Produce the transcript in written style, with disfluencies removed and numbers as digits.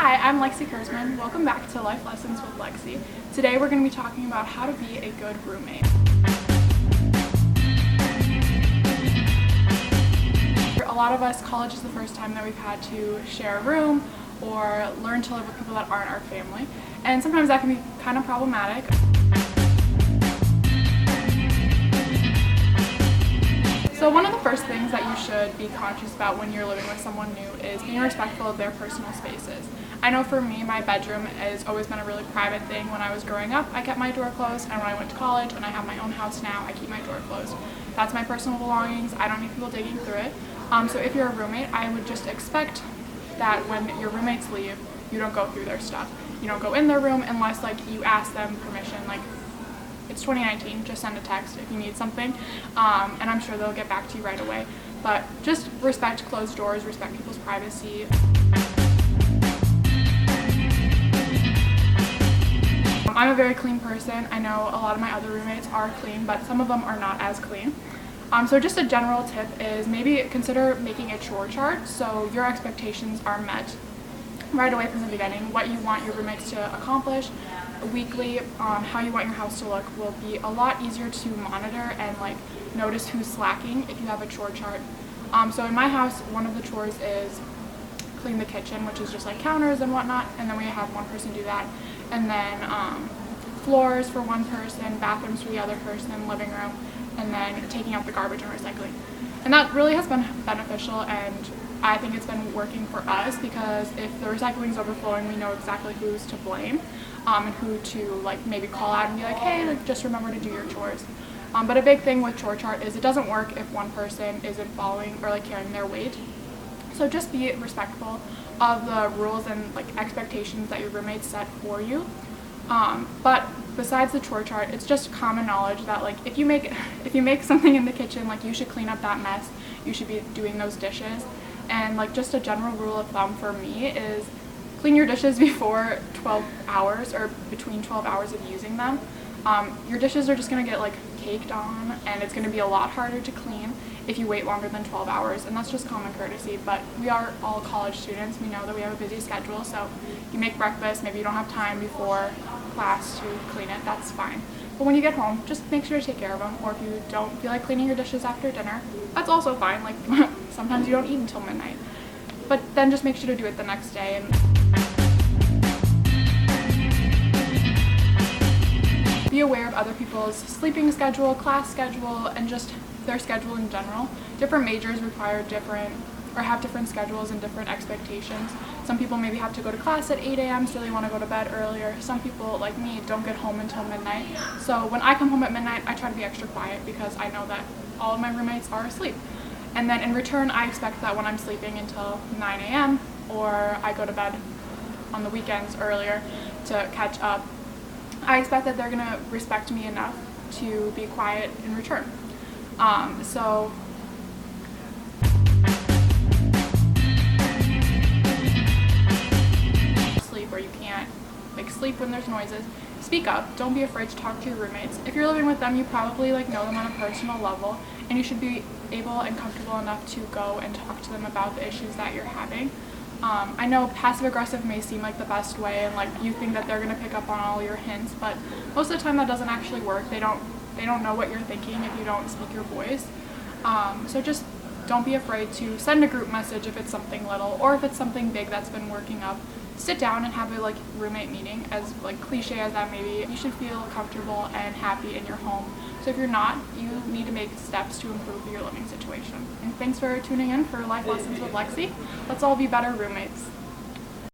Hi, I'm Lexi Kurzman. Welcome back to Life Lessons with Lexi. Today we're going to be talking about how to be a good roommate. For a lot of us, college is the first time that we've had to share a room or learn to live with people that aren't our family, and sometimes that can be kind of problematic. So one of the first things that you should be conscious about when you're living with someone new is being respectful of their personal spaces. I know for me, my bedroom has always been a really private thing. When I was growing up, I kept my door closed, and when I went to college and I have my own house now, I keep my door closed. That's my personal belongings. I don't need people digging through it. So if you're a roommate, I would just expect that when your roommates leave, you don't go through their stuff. You don't go in their room unless you ask them permission. It's 2019, just send a text if you need something, and I'm sure they'll get back to you right away. But just respect closed doors, respect people's privacy. I'm a very clean person. I know a lot of my other roommates are clean, but some of them are not as clean. So just a general tip is maybe consider making a chore chart so your expectations are met right away from the beginning. What you want your roommates to accomplish weekly, how you want your house to look will be a lot easier to monitor and notice who's slacking if you have a chore chart. So in my house, one of the chores is clean the kitchen, which is just counters and whatnot, and then we have one person do that, and then floors for one person, bathrooms for the other person, living room, and then taking out the garbage and recycling. And that really has been beneficial, and I think it's been working for us because if the recycling is overflowing, we know exactly who's to blame, and who to maybe call out and be hey, just remember to do your chores. But a big thing with chore chart is it doesn't work if one person isn't following or carrying their weight. So just be respectful of the rules and expectations that your roommates set for you. But besides the chore chart, it's just common knowledge that if you make something in the kitchen, you should clean up that mess. You should be doing those dishes. And just a general rule of thumb for me is clean your dishes before 12 hours or between 12 hours of using them. Your dishes are just going to get caked on, and it's going to be a lot harder to clean if you wait longer than 12 hours, and that's just common courtesy. But we are all college students. We know that we have a busy schedule, so you make breakfast, maybe you don't have time before class to clean it, that's fine. But when you get home, just make sure to take care of them, or if you don't feel like cleaning your dishes after dinner, that's also fine. Sometimes you don't eat until midnight. But then just make sure to do it the next day. And be aware of other people's sleeping schedule, class schedule, and just their schedule in general. Different majors require have different schedules and different expectations. Some people maybe have to go to class at 8 a.m. so they want to go to bed earlier. Some people, like me, don't get home until midnight. So when I come home at midnight, I try to be extra quiet because I know that all of my roommates are asleep. And then in return, I expect that when I'm sleeping until 9 a.m. or I go to bed on the weekends earlier to catch up, I expect that they're going to respect me enough to be quiet in return. So sleep, or you can't sleep when there's noises, speak up. Don't be afraid to talk to your roommates. If you're living with them, you probably know them on a personal level, and you should be able and comfortable enough to go and talk to them about the issues that you're having. I know passive aggressive may seem like the best way, and you think that they're going to pick up on all your hints, but most of the time that doesn't actually work. They don't know what you're thinking if you don't speak your voice. So just don't be afraid to send a group message if it's something little, or if it's something big that's been working up. Sit down and have a roommate meeting. As cliche as that may be, you should feel comfortable and happy in your home. So if you're not, you need to make steps to improve your living situation. And thanks for tuning in for Life Lessons with Lexi. Let's all be better roommates.